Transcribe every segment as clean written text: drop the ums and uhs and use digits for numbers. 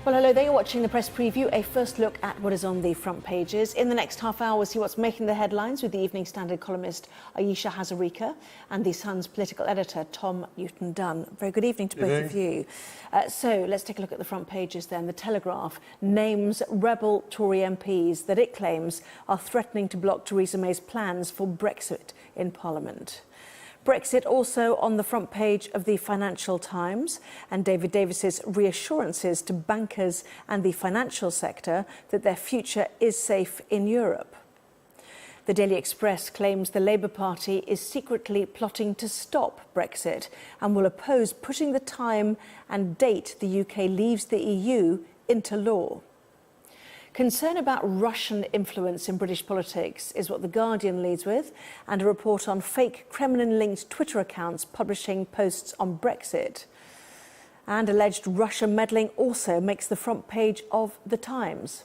Well, hello there. You're watching the press preview, a first look at what is on the front pages. In the next half hour, we'll see what's making the headlines with the Evening Standard columnist Ayesha Hazarika and the Sun's political editor Tom Newton-Dunn. Very good evening to both of you. So let's take a look at the front pages then. The Telegraph names rebel Tory MPs that it claims are threatening to block Theresa May's plans for Brexit in Parliament. Brexit also on the front page of the Financial Times, and David Davis's reassurances to bankers and the financial sector that their future is safe in Europe. The Daily Express claims the Labour Party is secretly plotting to stop Brexit and will oppose putting the time and date the UK leaves the EU into law. Concern about Russian influence in British politics is what The Guardian leads with, and a report on fake Kremlin-linked Twitter accounts publishing posts on Brexit. And alleged Russia meddling also makes the front page of The Times.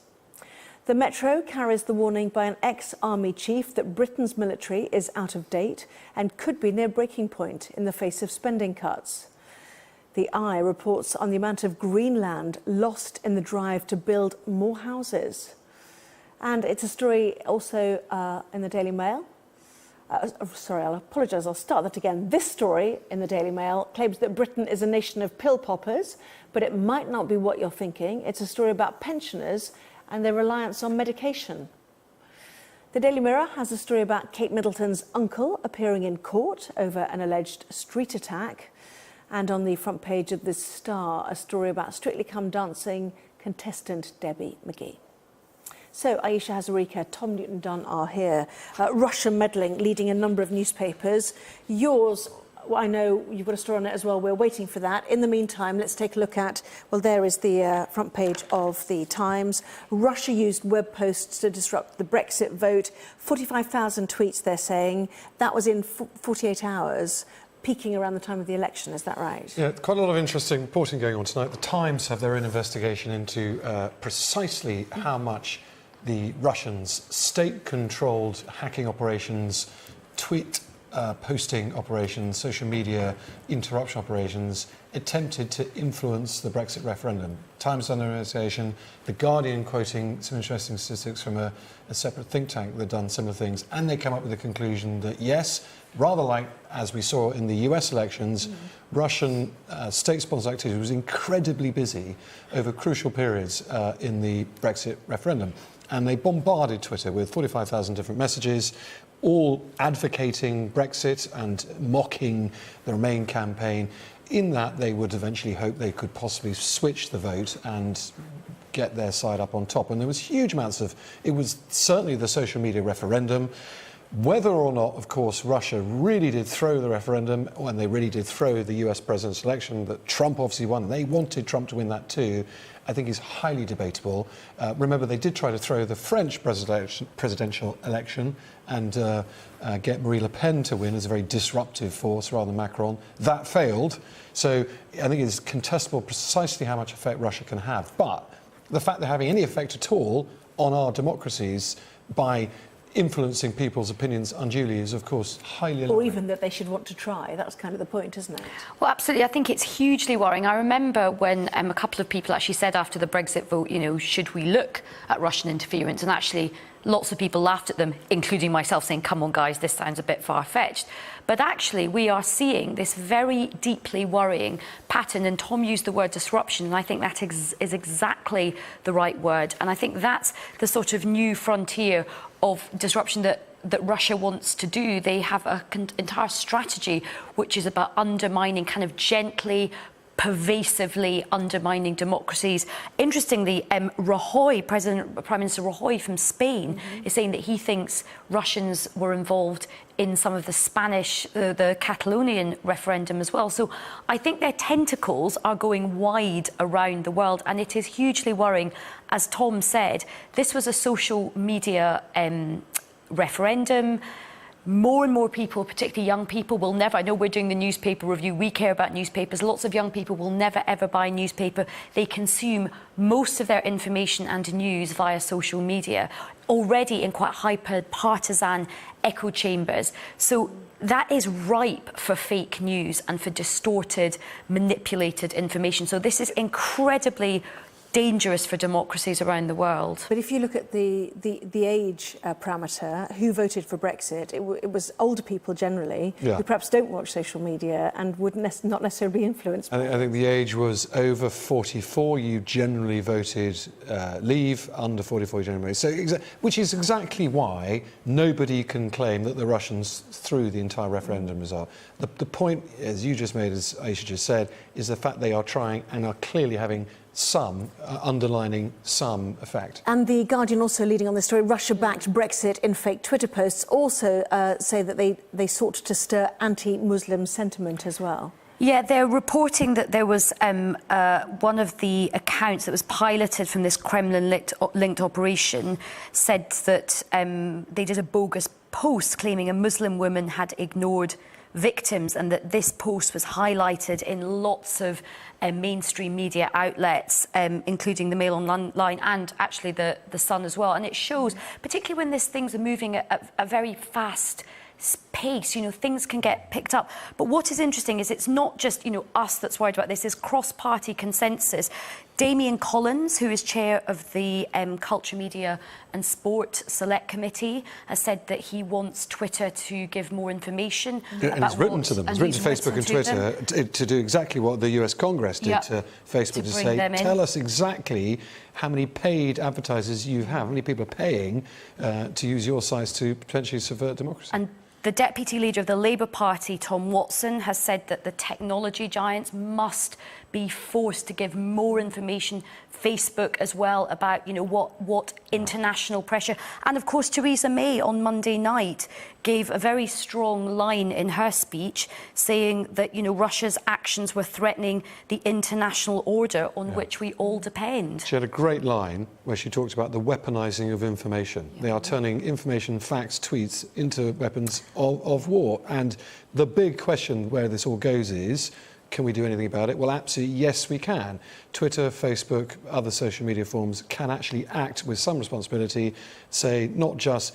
The Metro carries the warning by an ex-army chief that Britain's military is out of date and could be near breaking point in the face of spending cuts. The Eye reports on the amount of green land lost in the drive to build more houses. And it's a story also in the Daily Mail. Sorry, I'll apologise, I'll start that again. This story in the Daily Mail claims that Britain is a nation of pill poppers, but it might not be what you're thinking. It's a story about pensioners and their reliance on medication. The Daily Mirror has a story about Kate Middleton's uncle appearing in court over an alleged street attack. And on the front page of The Star, a story about Strictly Come Dancing contestant Debbie McGee. So Ayesha Hazarika, Tom Newton-Dunn are here. Russia meddling leading a number of newspapers. Yours, well, I know you've got a story on it as well. We're waiting for that. In the meantime, let's take a look at, well, there is the front page of The Times. Russia used web posts to disrupt the Brexit vote. 45,000 tweets, they're saying. That was in 48 hours. Peaking around the time of the election, is that right? Yeah, quite a lot of interesting reporting going on tonight. The Times have their own investigation into precisely how much the Russians' state-controlled hacking operations, tweet posting operations, social media interruption operations attempted to influence the Brexit referendum. Times done their investigation, The Guardian quoting some interesting statistics from a separate think tank that had done similar things, and they come up with the conclusion that yes, rather like as we saw in the US elections, Russian state-sponsored activity was incredibly busy over crucial periods in the Brexit referendum. And they bombarded Twitter with 45,000 different messages, all advocating Brexit and mocking the Remain campaign. In that, they would eventually hope they could possibly switch the vote and get their side up on top. And there was huge amounts of, it was certainly the social media referendum. Whether or not, of course, Russia really did throw the referendum, and they really did throw the US presidential election that Trump obviously won, they wanted Trump to win that too, I think is highly debatable. Remember, they did try to throw the French presidential election and get Marine Le Pen to win as a very disruptive force rather than Macron. That failed. So I think it's contestable precisely how much effect Russia can have. But the fact they're having any effect at all on our democracies by influencing people's opinions unduly is, of course, highly alarming. Or even that they should want to try. That's kind of the point, isn't it? Well, absolutely. I think it's hugely worrying. I remember when a couple of people actually said after the Brexit vote, you know, should we look at Russian interference? And actually, lots of people laughed at them, including myself, saying, come on, guys, this sounds a bit far-fetched. But actually, we are seeing this very deeply worrying pattern. And Tom used the word disruption, and I think that is exactly the right word. And I think that's the sort of new frontier of disruption that Russia wants to do. They have an entire strategy which is about undermining, kind of gently, pervasively undermining democracies. Interestingly, Rajoy, Prime Minister Rajoy from Spain, is saying that he thinks Russians were involved in some of the Spanish, the Catalonian referendum as well. So I think their tentacles are going wide around the world, and it is hugely worrying. As Tom said, this was a social media referendum. More and more people, particularly young people, will never, I know we're doing the newspaper review, we care about newspapers, lots of young people will never ever buy a newspaper. They consume most of their information and news via social media, already in quite hyper-partisan echo chambers. So that is ripe for fake news and for distorted, manipulated information. So this is incredibly dangerous for democracies around the world. But if you look at the age parameter, who voted for Brexit, it was older people generally, who perhaps don't watch social media and would not necessarily be influenced. I think the age was over 44. You generally voted leave. Under 44, you generally voted. So, which is exactly why nobody can claim that the Russians threw the entire referendum result. The point, as you just made, as Ayesha just said, is the fact they are trying and are clearly having some, underlining some effect. And The Guardian, also leading on this story, Russia-backed Brexit in fake Twitter posts, also say that they sought to stir anti-Muslim sentiment as well. Yeah, they're reporting that there was one of the accounts that was piloted from this Kremlin-linked operation said that they did a bogus post claiming a Muslim woman had ignored victims, and that this post was highlighted in lots of mainstream media outlets, including the Mail Online and actually the Sun as well. And it shows, particularly when these things are moving at a very fast pace, things can get picked up. But what is interesting is it's not just, us that's worried about this. There's cross-party consensus. Damien Collins, who is chair of the Culture, Media and Sport Select Committee, has said that he wants Twitter to give more information. And he's written to them. He's written to Facebook and Twitter to do exactly what the US Congress did to Facebook, to say, tell us exactly how many paid advertisers you have, how many people are paying to use your sites to potentially subvert democracy. And the deputy leader of the Labour Party, Tom Watson, has said that the technology giants must be forced to give more information, Facebook as well, about what international pressure. And of course, Theresa May on Monday night gave a very strong line in her speech saying that Russia's actions were threatening the international order on which we all depend. She had a great line where she talked about the weaponizing of information. They are turning information, facts, tweets into weapons of war. And the big question where this all goes is, can we do anything about it? Well, absolutely, yes, we can. Twitter, Facebook, other social media forums can actually act with some responsibility, say not just,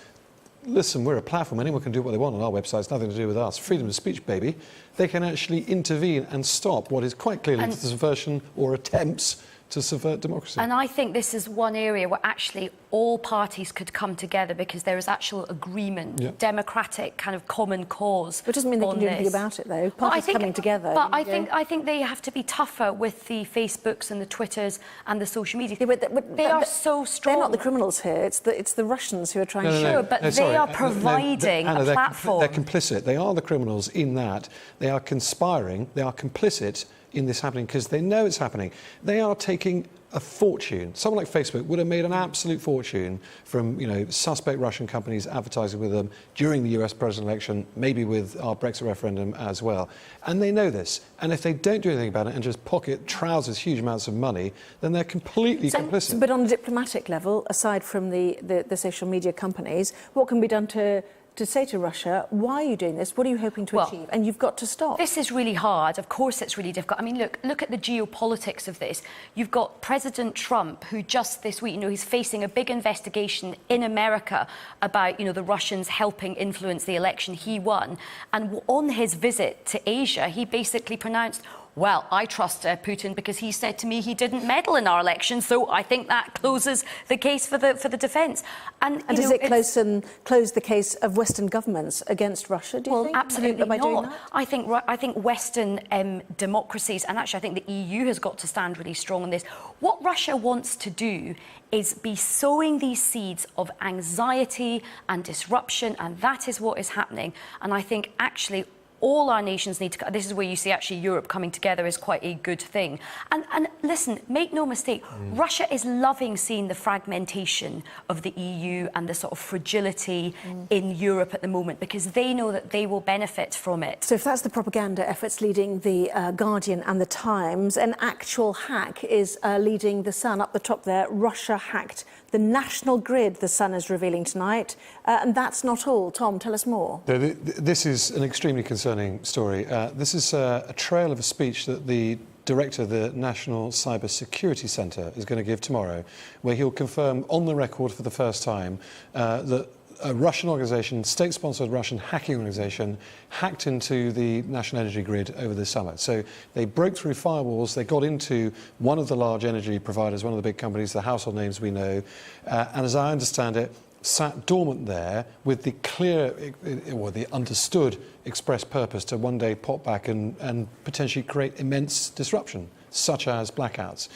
listen, we're a platform, anyone can do what they want on our website, it's nothing to do with us. Freedom of speech, baby. They can actually intervene and stop what is quite clearly the subversion or attempts to subvert democracy. And I think this is one area where actually all parties could come together because there is actual agreement, democratic kind of common cause. It doesn't mean they can do anything about it, though. Parties coming together. But I think they have to be tougher with the Facebooks and the Twitters and the social media. They are so strong. They're not the criminals here. It's the Russians who are trying to... Sure, but they are providing a platform. They're complicit. They are the criminals in that. They are conspiring. They are complicit in this happening because they know it's happening. They are taking a fortune. Someone like Facebook would have made an absolute fortune from, suspect Russian companies advertising with them during the US presidential election, maybe with our Brexit referendum as well. And they know this. And if they don't do anything about it and just pocket trousers huge amounts of money, then they're completely complicit. But on a diplomatic level, aside from the social media companies, what can be done to say to Russia, why are you doing this? What are you hoping to achieve? And you've got to stop. This is really hard. Of course, it's really difficult. I mean, look at the geopolitics of this. You've got President Trump, who just this week, he's facing a big investigation in America about, the Russians helping influence the election he won. And on his visit to Asia, he basically pronounced, well, I trust Putin because he said to me he didn't meddle in our election, so I think that closes the case for the defence. And does it close the case of Western governments against Russia, do you think? Well, absolutely not. I think Western democracies, and actually I think the EU has got to stand really strong on this. What Russia wants to do is be sowing these seeds of anxiety and disruption, and that is what is happening. And I think actually all our nations need to... This is where you see actually Europe coming together is quite a good thing. And listen, make no mistake, Russia is loving seeing the fragmentation of the EU and the sort of fragility in Europe at the moment because they know that they will benefit from it. So if that's the propaganda efforts leading the Guardian and the Times, an actual hack is leading the Sun. Up the top there, Russia hacked the national grid, the Sun is revealing tonight. And that's not all. Tom, tell us more. This is an extremely concerning story. This is a trail of a speech that the director of the National Cyber Security Centre is going to give tomorrow, where he'll confirm on the record for the first time that a Russian organisation, state-sponsored Russian hacking organisation, hacked into the national energy grid over the summer. So they broke through firewalls, they got into one of the large energy providers, one of the big companies, the household names we know, and as I understand it, sat dormant there with the clear, or the understood express purpose to one day pop back and potentially create immense disruption, such as blackouts.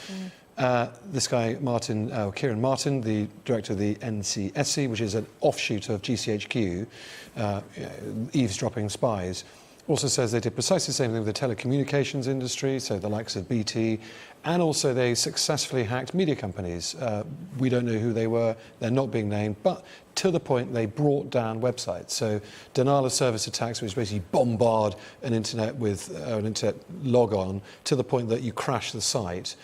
This guy, Kieran Martin, the director of the NCSC, which is an offshoot of GCHQ, eavesdropping spies, also says they did precisely the same thing with the telecommunications industry, so the likes of BT, and also they successfully hacked media companies. We don't know who they were, they're not being named, but to the point they brought down websites. So denial of service attacks, which basically bombard an internet with an internet logon to the point that you crash the site,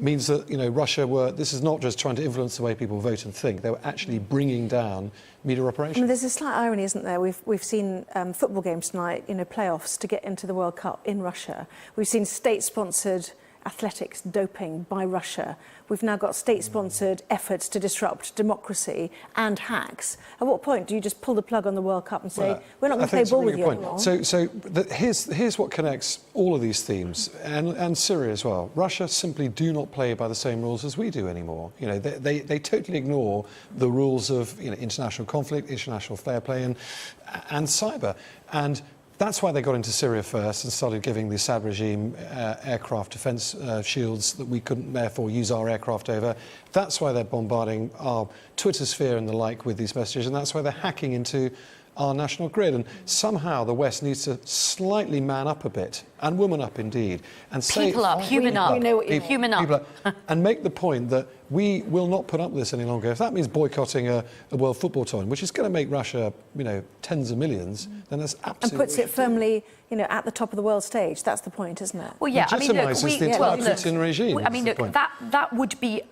means that, you know, Russia this is not just trying to influence the way people vote and think, they were actually bringing down media operations. I mean, there's a slight irony, isn't there? We've seen football games tonight, you know, playoffs to get into the World Cup in Russia. We've seen state-sponsored athletics doping by Russia. We've now got state-sponsored efforts to disrupt democracy and hacks. At what point do you just pull the plug on the World Cup and say, we're not going to play ball with you anymore? Here's what connects all of these themes, and Syria as well. Russia simply do not play by the same rules as we do anymore. You know, they totally ignore the rules of, you know, international conflict, international fair play, and cyber. And that's why they got into Syria first and started giving the Assad regime aircraft defence shields that we couldn't therefore use our aircraft over. That's why they're bombarding our Twitter sphere and the like with these messages, and that's why they're hacking into our national grid. And somehow the West needs to slightly man up a bit, and woman up indeed, and say... People up, human up. We know what you mean. Human up. And make the point that we will not put up with this any longer. If that means boycotting a World Football tournament, which is going to make Russia, you know, tens of millions, then that's absolutely... And puts it firmly, you know, at the top of the world stage. That's the point, isn't it? Well, yeah, I mean, look, legitimises the entire Putin regime. I mean, look, that would be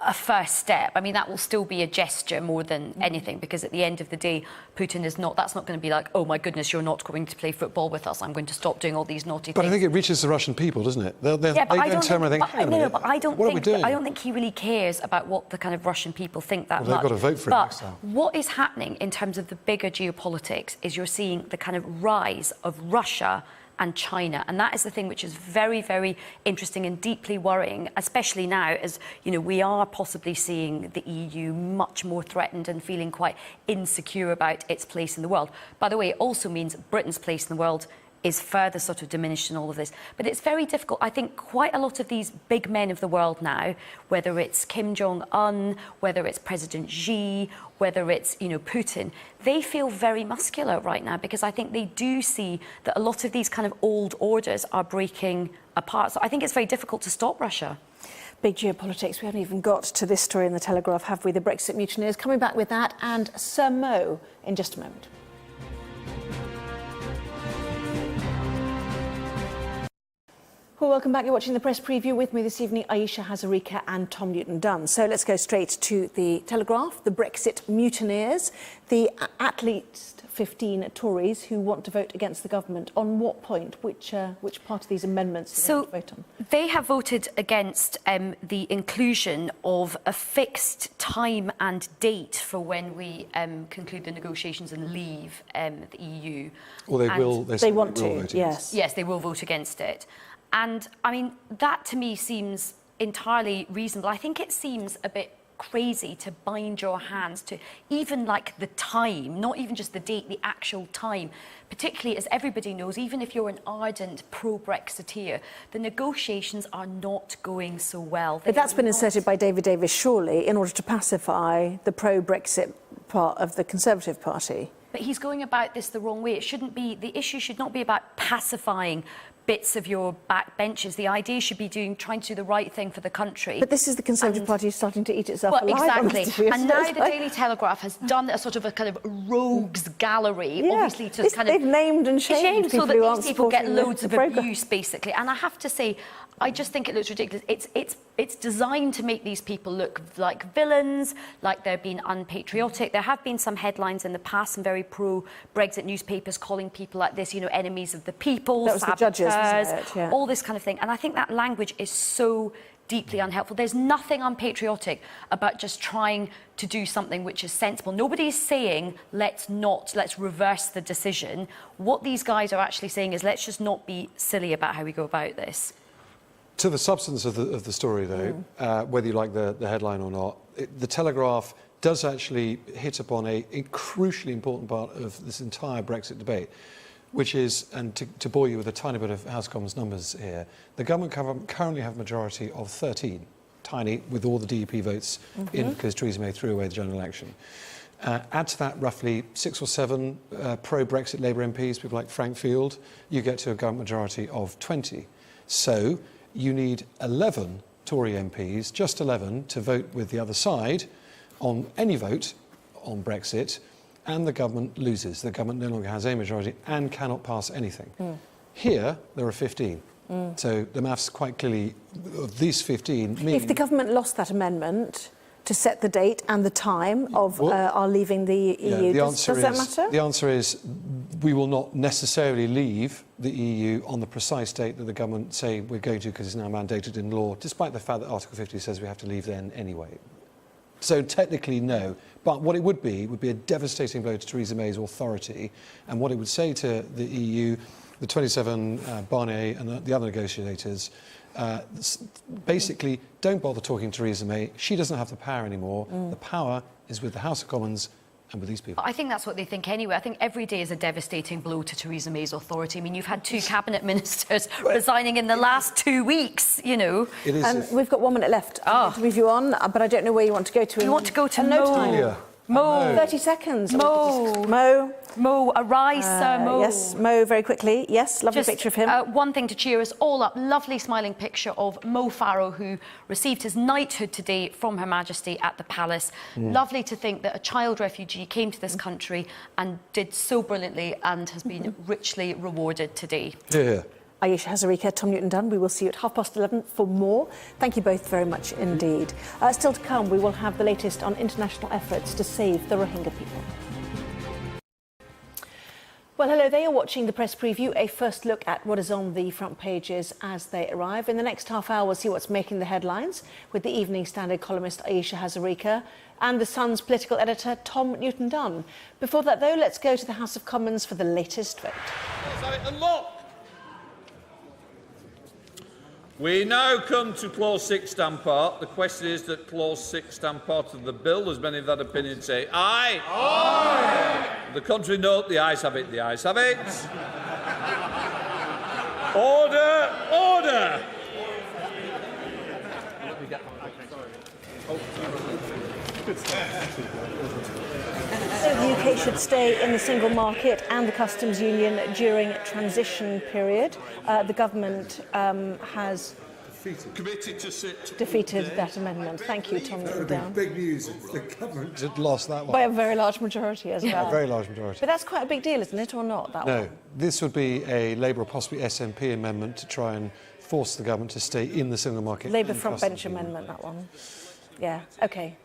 a first step. I mean, that will still be a gesture more than anything, because at the end of the day, Putin is not, that's not going to be like, oh my goodness, you're not going to play football with us, I'm going to stop doing all these naughty things. But I think it reaches the Russian people, doesn't it? They don't turn around and think, hang on a minute, but I don't what are we doing? I don't think he really cares about what the kind of Russian people think that much. They've got to vote for it next time. What is happening in terms of the bigger geopolitics is you're seeing the kind of rise of Russia and China, and that is the thing which is very, very interesting and deeply worrying, especially now as, you know, we are possibly seeing the EU much more threatened and feeling quite insecure about its place in the world. By the way, it also means Britain's place in the world is further sort of diminished in all of this. But it's very difficult. I think quite a lot of these big men of the world now, whether it's Kim Jong-un, whether it's President Xi, whether it's, you know, Putin, they feel very muscular right now, because I think they do see that a lot of these kind of old orders are breaking apart. So I think it's very difficult to stop Russia. Big geopolitics. We haven't even got to this story in the Telegraph, have we? The Brexit mutineers. Coming back with that and Sir Mo in just a moment. Well, welcome back. You're watching the press preview with me this evening, Ayesha Hazarika and Tom Newton-Dunn. So let's go straight to the Telegraph, the Brexit mutineers, the at least 15 Tories who want to vote against the government. On what point? Which part of these amendments do they want to vote on? They have voted against the inclusion of a fixed time and date for when we conclude the negotiations and leave the EU. Or they will. They want to, yes. Yes, they will vote against it. And, I mean, that to me seems entirely reasonable. I think it seems a bit crazy to bind your hands to even, like, the time, not even just the date, the actual time. Particularly, as everybody knows, even if you're an ardent pro-Brexiteer, the negotiations are not going so well. But that's been inserted by David Davis, surely, in order to pacify the pro-Brexit part of the Conservative Party. But he's going about this the wrong way. It shouldn't be, the issue should not be about pacifying bits of your backbenches. The idea should be trying to do the right thing for the country. But this is the Conservative Party starting to eat itself alive. Exactly. And now the Daily Telegraph has done a sort of a kind of rogues gallery, obviously to kind of... They've named and shamed people so who that aren't these people get supporting loads of the programme. abuse, basically. And I have to say, I just think it looks ridiculous. It's designed to make these people look like villains, like they're being unpatriotic. There have been some headlines in the past, some very pro-Brexit newspapers calling people like this, you know, enemies of the people, that was saboteurs, the judges, wasn't it? Yeah. all this kind of thing. And I think that language is so deeply unhelpful. There's nothing unpatriotic about just trying to do something which is sensible. Nobody's saying let's reverse the decision. What these guys are actually saying is let's just not be silly about how we go about this. To the substance of the story, though, whether you like the headline or not, the Telegraph does actually hit upon a crucially important part of this entire Brexit debate, which is, and to bore you with a tiny bit of House of Commons numbers here, the government currently have a majority of 13, tiny, with all the DUP votes in because Theresa May threw away the general election. Add to that roughly 6 or 7 pro-Brexit Labour MPs, people like Frank Field, you get to a government majority of 20. So you need 11 Tory MPs, just 11, to vote with the other side on any vote on Brexit, and the government loses. The government no longer has a majority and cannot pass anything. Here, there are 15. So the maths quite clearly, of these 15, mean... If the government lost that amendment to set the date and the time of our leaving the EU, does that matter? The answer is we will not necessarily leave the EU on the precise date that the government say we're going to, because it's now mandated in law, despite the fact that Article 50 says we have to leave then anyway. So technically, no. But what it would be a devastating blow to Theresa May's authority, and what it would say to the EU, the 27, Barnier and the other negotiators, basically, don't bother talking to Theresa May. She doesn't have the power anymore. The power is with the House of Commons and with these people. I think that's what they think anyway. I think every day is a devastating blow to Theresa May's authority. I mean, you've had 2 cabinet ministers resigning in the last 2 weeks, you know. It is we've got 1 minute left to review on, but I don't know where you want to go to. You want to go to no time. Yeah. Mo. 30 seconds. Mo. Mo, arise, Sir Mo. Yes, Mo, very quickly. Yes, lovely picture of him. One thing to cheer us all up. Lovely smiling picture of Mo Farrow, who received his knighthood today from Her Majesty at the Palace. Lovely to think that a child refugee came to this country and did so brilliantly and has been richly rewarded today. Yeah. Ayesha Hazarika, Tom Newton-Dunn. We will see you at 11:30 for more. Thank you both very much indeed. Still to come, we will have the latest on international efforts to save the Rohingya people. Well, hello there. You're watching the press preview, a first look at what is on the front pages as they arrive. In the next half hour, we'll see what's making the headlines with the Evening Standard columnist Ayesha Hazarika and The Sun's political editor Tom Newton-Dunn. Before that, though, let's go to the House of Commons for the latest vote. We now come to Clause 6 stand part. The question is that Clause 6 stand part of the bill. As many of that opinion say aye. Aye. The contrary note, the ayes have it, the ayes have it. Order, order. So the UK should stay in the single market and the customs union during transition period. The government has defeated that amendment. Thank you, Tom Newton-Dunn. Big news. The government It lost that one. By a very large majority as well. A very large majority. But that's quite a big deal, isn't it, or not? That No, one? this would be a Labour or possibly SNP amendment to try and force the government to stay in the single market. Labour and front customs bench union. amendment, that one. Yeah, OK.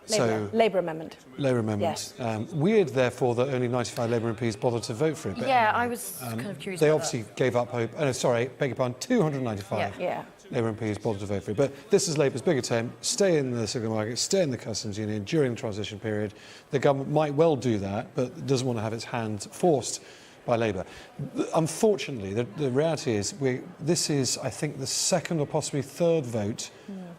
So- Labour amendment. Labour amendment. Weird, therefore, that only 95 Labour MPs bothered to vote for it. But, Yeah, I was kind of curious They about obviously gave up hope. Oh, no, sorry, beg your pardon, 295 Yeah. Labour MPs bothered to vote for it. But this is Labour's big attempt. Stay in the single market, stay in the customs union during the transition period. The government might well do that, but doesn't want to have its hand forced by Labour. Unfortunately, the reality is this is, I think, the second or possibly third vote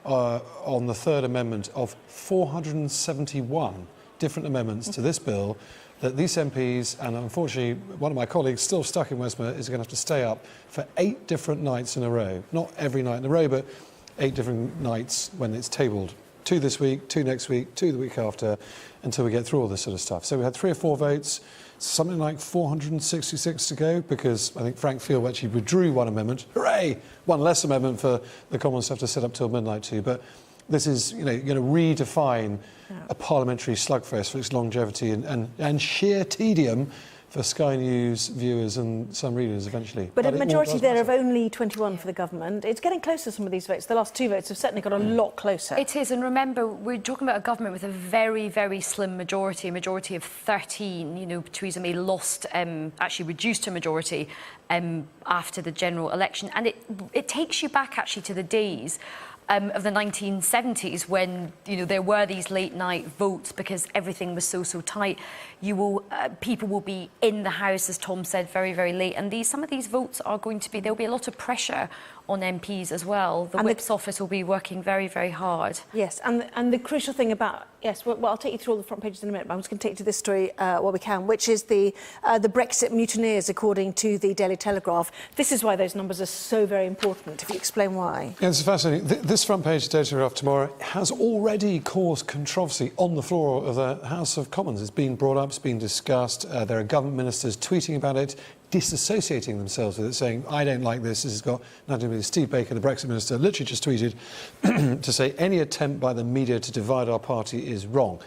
on the third amendment of 471 different amendments to this bill that these MPs, and unfortunately one of my colleagues still stuck in Westminster, is going to have to stay up for 8 different nights in a row. Not every night in a row, but 8 different nights when it's tabled. 2 this week, 2 next week, 2 the week after, until we get through all this sort of stuff. So we had 3 or 4 votes, something like 466 to go, because I think Frank Field actually withdrew one amendment. Hooray! One less amendment for the Commons to have to sit up till midnight too. But this is, you know, going to redefine a parliamentary slugfest for its longevity and sheer tedium for Sky News viewers and some readers eventually. But a it majority does there matter. of only 21 for the government. It's getting closer, some of these votes. The last 2 votes have certainly got a lot closer. It is, and remember, we're talking about a government with a very, very slim majority, a majority of 13. You know, Theresa May lost, actually reduced her majority after the general election. And it takes you back, actually, to the days of the 1970s, when there were these late-night votes because everything was so tight. People will be in the House, as Tom said, very, very late, and some of these votes are going to be. There'll be a lot of pressure on MPs as well. The Whip's office will be working very, very hard. Yes, and the crucial thing about well, I'll take you through all the front pages in a minute, but I'm just going to take you to this story while we can, which is the Brexit mutineers, according to the Daily Telegraph. This is why those numbers are so very important. If you explain why. Yeah, it's fascinating. This front page of Daily Telegraph tomorrow has already caused controversy on the floor of the House of Commons. It's been brought up, it's been discussed. There are government ministers tweeting about it, disassociating themselves with it, saying, I don't like this. This has got nothing to do with Steve Baker, the Brexit minister, literally just tweeted to say any attempt by the media to divide our party is wrong.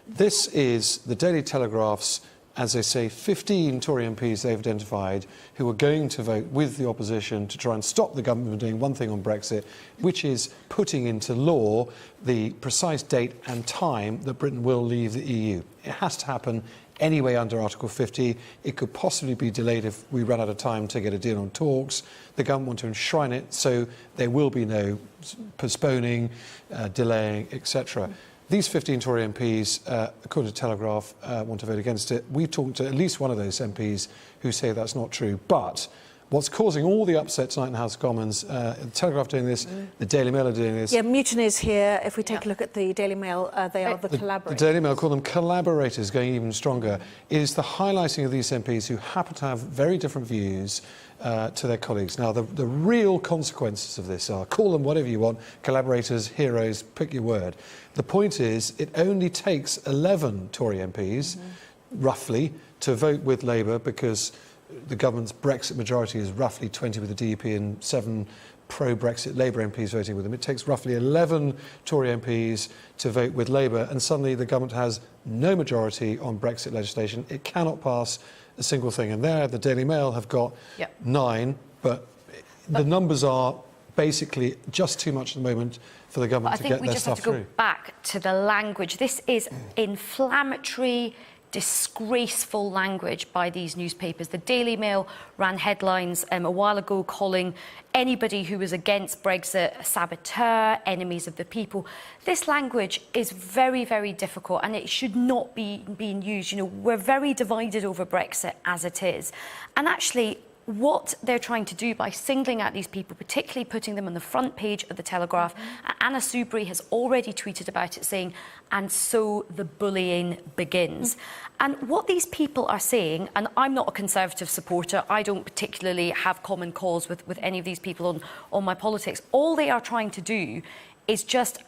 This is the Daily Telegraph's, as they say, 15 Tory MPs they've identified who are going to vote with the opposition to try and stop the government from doing one thing on Brexit, which is putting into law the precise date and time that Britain will leave the EU. It has to happen anyway under Article 50. It could possibly be delayed if we run out of time to get a deal on talks. The government want to enshrine it so there will be no postponing, delaying, etc. These 15 Tory MPs, according to Telegraph, want to vote against it. We've talked to at least one of those MPs who say that's not true. But what's causing all the upset tonight in the House of Commons, the Telegraph doing this, the Daily Mail are doing this. Yeah, mutineers here. If we take a look at the Daily Mail, they are the collaborators. The Daily Mail call them collaborators, going even stronger. It is the highlighting of these MPs who happen to have very different views to their colleagues. Now, the real consequences of this are, call them whatever you want, collaborators, heroes, pick your word. The point is, it only takes 11 Tory MPs, roughly, to vote with Labour, because the government's Brexit majority is roughly 20 with the DUP and 7 pro-Brexit Labour MPs voting with them. It takes roughly 11 Tory MPs to vote with Labour, and suddenly the government has no majority on Brexit legislation. It cannot pass a single thing. And there, the Daily Mail have got 9, but the numbers are basically just too much at the moment for the government to get their stuff through. I think we just have to go back to the language. This is inflammatory, disgraceful language by these newspapers. The Daily Mail ran headlines a while ago calling anybody who was against Brexit a saboteur, enemies of the people. This language is very, very difficult, and it should not be being used. We're very divided over Brexit as it is. And actually, what they're trying to do by singling out these people, particularly putting them on the front page of the Telegraph, Anna Soubry has already tweeted about it, saying, and so the bullying begins. And what these people are saying, and I'm not a Conservative supporter, I don't particularly have common cause with any of these people on my politics. All they are trying to do is just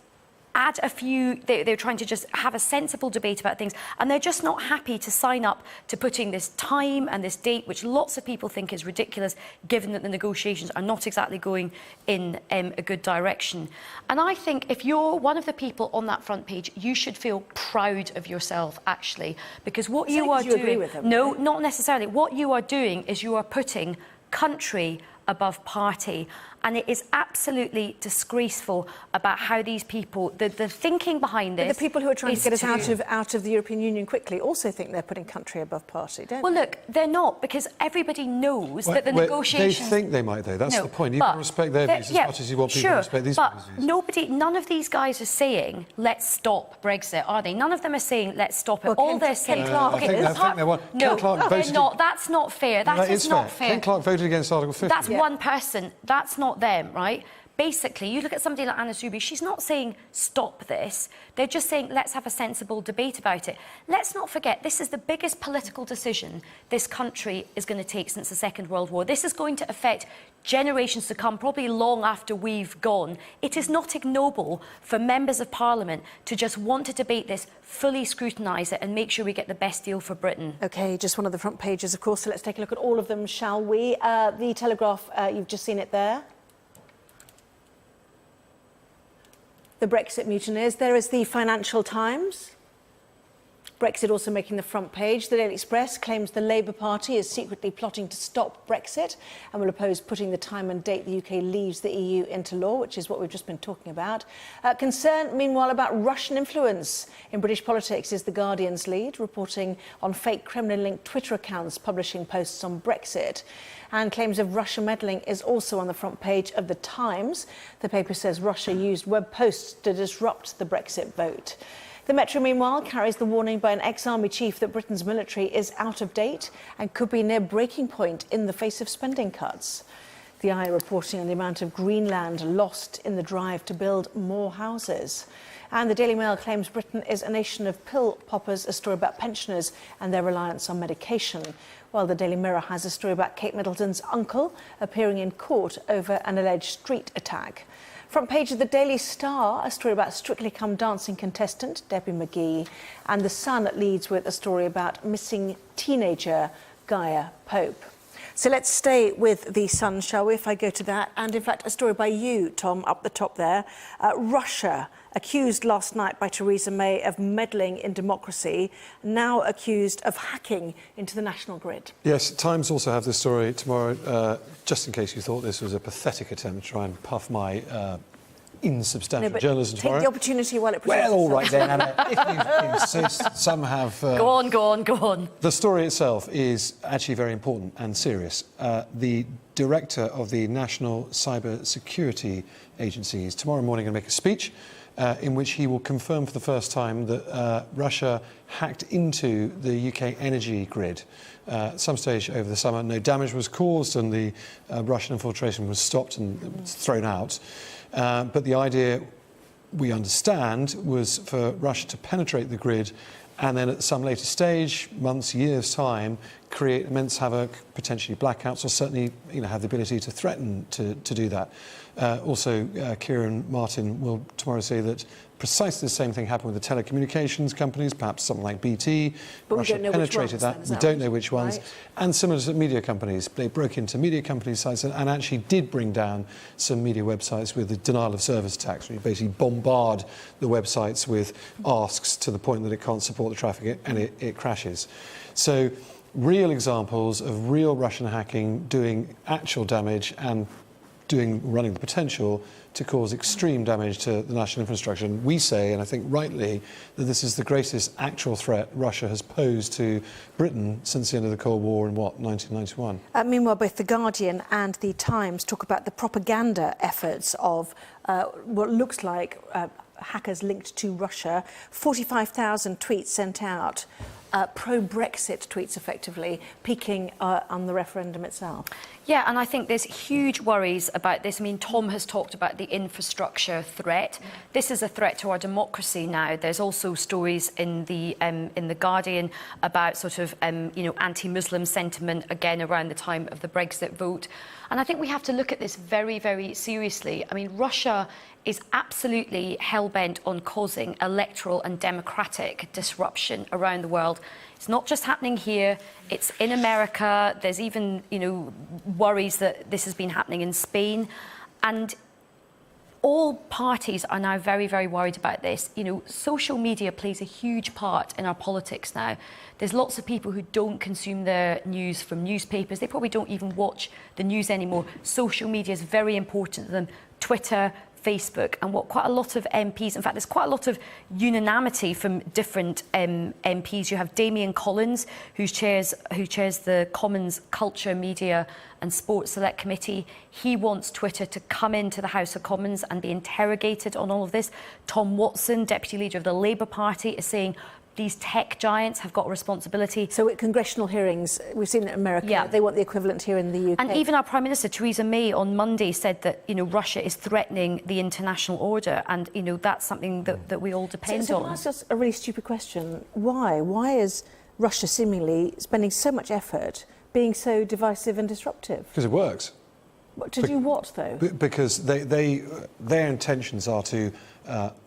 add a few, they're trying to just have a sensible debate about things, and they're just not happy to sign up to putting this time and this date, which lots of people think is ridiculous, given that the negotiations are not exactly going in a good direction. And I think if you're one of the people on that front page, you should feel proud of yourself, actually, because what you are doing... agree with them, no, right? not necessarily. What you are doing is you are putting country above party. And it is absolutely disgraceful about how these people, the thinking behind this... But the people who are trying to get us out of the European Union quickly also think they're putting country above party, don't they? Well, look, they're not, because everybody knows that the negotiations... They think they might, though. That's the point. You can respect their views as much as you want people to respect these people's views. None of these guys are saying, let's stop Brexit, are they? None of them are saying, let's stop it. Well, All they're saying... I think they want... No, they're not. That's not fair. That is not fair. Ken Clarke voted against Article 50. That's one person. That's not them, right? Basically, you look at somebody like Anna Soubry, she's not saying stop this. They're just saying let's have a sensible debate about it. Let's not forget, this is the biggest political decision this country is going to take since the Second World War. This is going to affect generations to come, probably long after we've gone. It is not ignoble for members of Parliament to just want to debate this, fully scrutinise it and make sure we get the best deal for Britain. OK, just one of the front pages, of course, so let's take a look at all of them, shall we? The Telegraph, you've just seen it there. The Brexit mutineers. There is the Financial Times. Brexit also making the front page. The Daily Express claims the Labour Party is secretly plotting to stop Brexit and will oppose putting the time and date the UK leaves the EU into law, which is what we've just been talking about. Concern, meanwhile, about Russian influence in British politics is The Guardian's lead, reporting on fake Kremlin-linked Twitter accounts publishing posts on Brexit. And claims of Russia meddling is also on the front page of The Times. The paper says Russia used web posts to disrupt the Brexit vote. The Metro, meanwhile, carries the warning by an ex-army chief that Britain's military is out of date and could be near breaking point in the face of spending cuts. The Eye reporting on the amount of Greenland lost in the drive to build more houses. And the Daily Mail claims Britain is a nation of pill poppers, a story about pensioners and their reliance on medication. While the Daily Mirror has a story about Kate Middleton's uncle appearing in court over an alleged street attack. Front page of the Daily Star, a story about Strictly Come Dancing contestant Debbie McGee. And The Sun leads with a story about missing teenager Gaia Pope. So let's stay with The Sun, shall we, if I go to that. And in fact, a story by you, Tom, up the top there. Russia, accused last night by Theresa May of meddling in democracy, now accused of hacking into the national grid. Yes, Times also have this story tomorrow, just in case you thought this was a pathetic attempt to try and puff my insubstantial journalism take tomorrow. The opportunity while it presents Well, all itself. right then, Anna, if you insist. Some have... Go on. The story itself is actually very important and serious. The director of the National Cyber Security Agency is tomorrow morning going to make a speech in which he will confirm for the first time that Russia hacked into the UK energy grid. At some stage over the summer, no damage was caused and the Russian infiltration was stopped and thrown out. But the idea, we understand, was for Russia to penetrate the grid and then at some later stage, months, years' time, create immense havoc, potentially blackouts, or certainly have the ability to threaten to do that. Also, Kieran Martin will tomorrow say that precisely the same thing happened with the telecommunications companies, perhaps something like BT. But Russia we don't know penetrated which ones, that. We don't know which ones. Right. And similar to media companies, they broke into media companies' sites and actually did bring down some media websites with the denial of service attacks, where you basically bombard the websites with asks to the point that it can't support the traffic and it crashes. So real examples of real Russian hacking doing actual damage and running the potential to cause extreme damage to the national infrastructure. And we say, and I think rightly, that this is the greatest actual threat Russia has posed to Britain since the end of the Cold War in, 1991? Meanwhile, both The Guardian and The Times talk about the propaganda efforts of what looks like hackers linked to Russia. 45,000 tweets sent out, pro-Brexit tweets effectively, peaking on the referendum itself. Yeah, and I think there's huge worries about this. I mean, Tom has talked about the infrastructure threat. This is a threat to our democracy now. There's also stories in the Guardian about sort of anti-Muslim sentiment again around the time of the Brexit vote. And I think we have to look at this very, very seriously. I mean, Russia is absolutely hell-bent on causing electoral and democratic disruption around the world. It's not just happening here, it's in America. There's even, worries that this has been happening in Spain. And all parties are now very, very worried about this. Social media plays a huge part in our politics now. There's lots of people who don't consume their news from newspapers. They probably don't even watch the news anymore. Social media is very important to them. Twitter, Facebook, and what quite a lot of MPs, in fact, there's quite a lot of unanimity from different MPs. You have Damien Collins, who chairs the Commons Culture, Media and Sports Select Committee. He wants Twitter to come into the House of Commons and be interrogated on all of this. Tom Watson, Deputy Leader of the Labour Party, is saying these tech giants have got a responsibility. So at congressional hearings, we've seen it in America, they want the equivalent here in the UK. And even our Prime Minister, Theresa May, on Monday said that, Russia is threatening the international order, and, that's something that we all depend so on. I'll ask us a really stupid question. Why? Why is Russia seemingly spending so much effort being so divisive and disruptive? Because it works. To do what, though? Because their intentions are to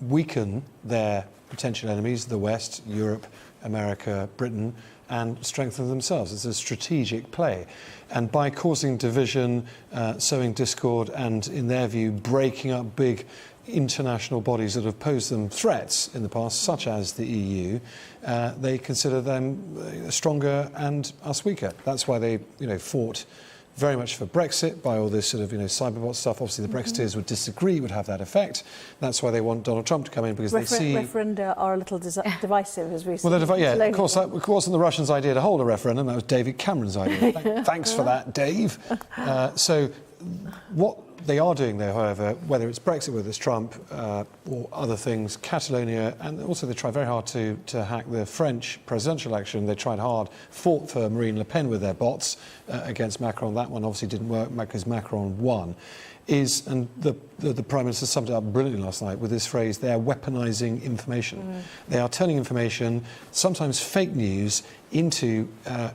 weaken their potential enemies, the West, Europe, America, Britain, and strengthen themselves. It's a strategic play. And by causing division, sowing discord, and, in their view, breaking up big international bodies that have posed them threats in the past, such as the EU, they consider them stronger and us weaker. That's why they, fought very much for Brexit by all this sort of, cyberbot stuff. Obviously, the Brexiteers would disagree, would have that effect. That's why they want Donald Trump to come in, because they see... Referenda are a little divisive, as we see. Well, of course, that wasn't the Russians' idea to hold a referendum. That was David Cameron's idea. Thanks for that, Dave. So what they are doing, though, however, whether it's Brexit, whether it's Trump or other things, Catalonia, and also they tried very hard to hack the French presidential election. They tried hard, fought for Marine Le Pen with their bots against Macron. That one obviously didn't work because Macron won. And the Prime Minister summed it up brilliantly last night with this phrase: they are weaponising information. They are turning information, sometimes fake news, into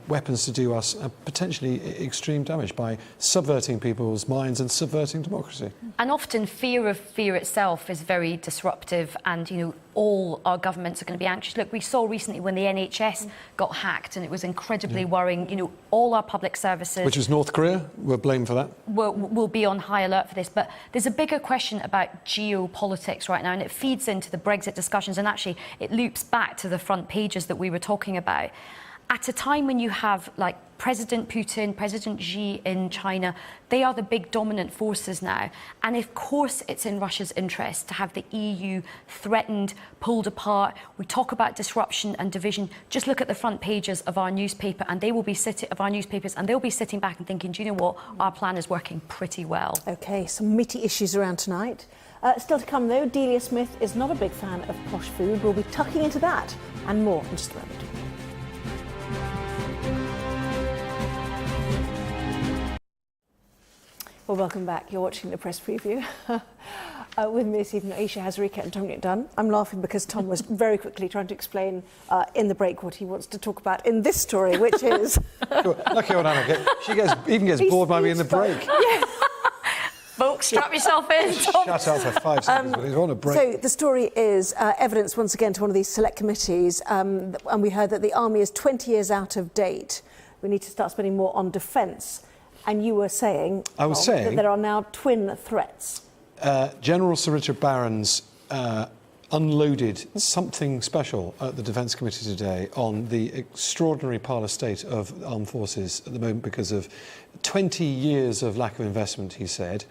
weapons to do us potentially extreme damage by subverting people's minds and subverting democracy. And often fear itself is very disruptive, and all our governments are going to be anxious. Look, we saw recently when the NHS got hacked, and it was incredibly worrying. All our public services, which was North Korea, were blamed for that. Will be on high alert for this. But there's a bigger question about geopolitics right now, and it feeds into the Brexit discussions, and actually it loops back to the front pages that we were talking about. At a time when you have, like, President Putin, President Xi in China, they are the big dominant forces now. And of course it's in Russia's interest to have the EU threatened, pulled apart. We talk about disruption and division. Just look at the front pages of our newspaper, and they will be and they'll be sitting back and thinking, do you know what? Our plan is working pretty well. OK, some meaty issues around tonight. Still to come, though, Delia Smith is not a big fan of posh food. We'll be tucking into that and more in just a moment. Well, welcome back. You're watching the press preview. With me this evening, Ayesha Hazarika and Dunn. I'm laughing because Tom was very quickly trying to explain in the break what he wants to talk about in this story, which is... Lucky old Anna. She even gets bored by me in the break. Yeah. Folks, strap yourself in. Shut up for 5 seconds, but he's on a break. So the story is evidence, once again, to one of these select committees, and we heard that the army is 20 years out of date. We need to start spending more on defence. And you were saying, that there are now twin threats. General Sir Richard Barron's unloaded something special at the Defence Committee today on the extraordinary parlous state of armed forces at the moment because of 20 years of lack of investment, he said,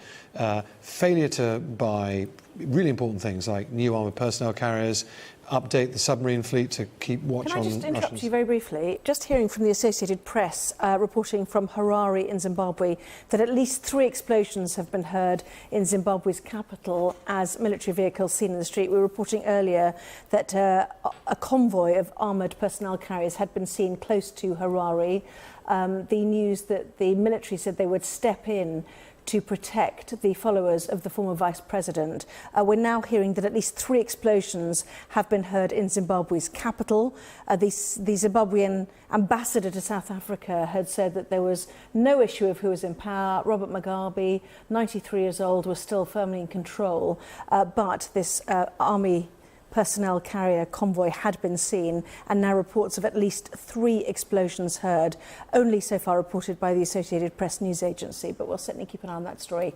failure to buy really important things like new armoured personnel carriers, update the submarine fleet to keep watch on... Can I just interrupt you very briefly? Just hearing from the Associated Press, reporting from Harare in Zimbabwe, that at least 3 explosions have been heard in Zimbabwe's capital as military vehicles seen in the street. We were reporting earlier that a convoy of armoured personnel carriers had been seen close to Harare. The news that the military said they would step in to protect the followers of the former vice president. We're now hearing that at least 3 explosions have been heard in Zimbabwe's capital. The Zimbabwean ambassador to South Africa had said that there was no issue of who was in power. Robert Mugabe, 93 years old, was still firmly in control. But this army personnel carrier convoy had been seen, and now reports of at least 3 explosions heard, only so far reported by the Associated Press news agency, but we'll certainly keep an eye on that story.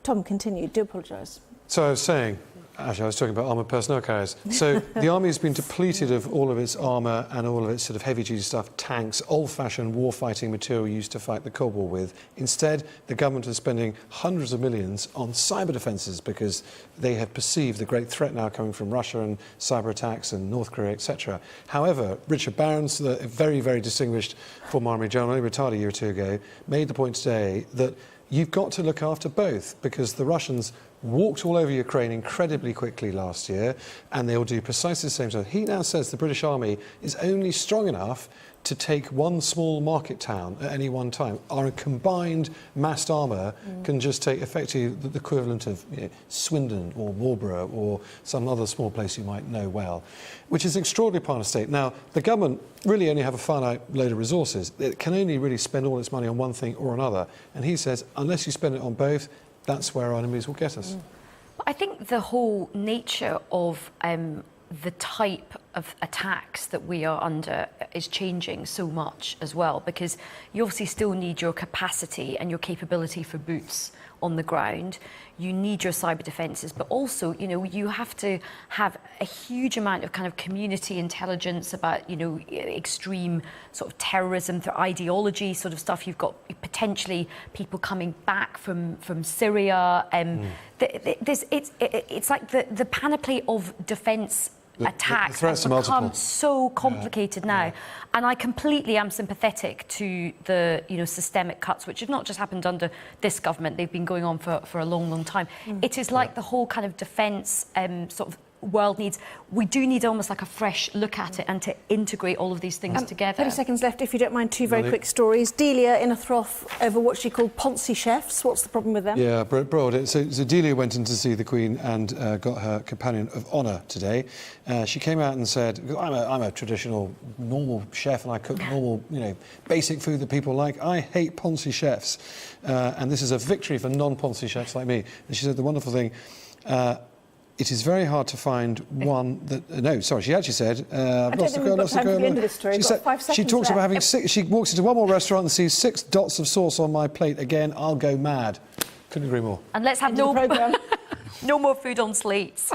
Tom, continue. Do apologise. So I was saying, actually I was talking about armoured personnel carriers. So the army has been depleted of all of its armour and all of its sort of heavy-duty stuff, tanks, old-fashioned war-fighting material used to fight the Cold War with. Instead, the government is spending hundreds of millions on cyber defences because they have perceived the great threat now coming from Russia and cyber attacks and North Korea, etc. However, Richard Barron's, the very, very distinguished former Army General, only retired a year or 2 ago, made the point today that you've got to look after both, because the Russians walked all over Ukraine incredibly quickly last year, and they'll do precisely the same thing. He now says the British Army is only strong enough to take one small market town at any one time. Our combined massed armour can just take effectively the equivalent of Swindon or Marlborough or some other small place you might know well, which is an extraordinary part of state. Now, the government really only have a finite load of resources. It can only really spend all its money on one thing or another. And he says, unless you spend it on both, that's where our enemies will get us. I think the whole nature of the type attacks that we are under is changing so much as well, because you obviously still need your capacity and your capability for boots on the ground. You need your cyber defences, but also, you know, you have to have a huge amount of kind of community intelligence about, you know, extreme sort of terrorism through ideology sort of stuff. You've got potentially people coming back from Syria. It's like the panoply of defence attacks has become so complicated now. And I completely am sympathetic to the, you know, systemic cuts, which have not just happened under this government, they've been going on for a long, long time. It is like the whole kind of defence sort of world needs, we do need almost like a fresh look at it and to integrate all of these things together. 30 seconds left, if you don't mind, two very quick stories. Delia in a froth over what she called Ponzi chefs. What's the problem with them? Yeah, broad. So Delia went in to see the Queen and got her companion of honour today. She came out and said, I'm a traditional, normal chef and I cook normal, you know, basic food that people like. I hate Ponzi chefs. And this is a victory for non-Ponzi chefs like me. And she said the wonderful thing, it is very hard to find one that... no, sorry, she actually said... I've lost the girl. She talks about having six... She walks into one more restaurant and sees 6 dots of sauce on my plate again. I'll go mad. Couldn't agree more. And let's have no more food on slates.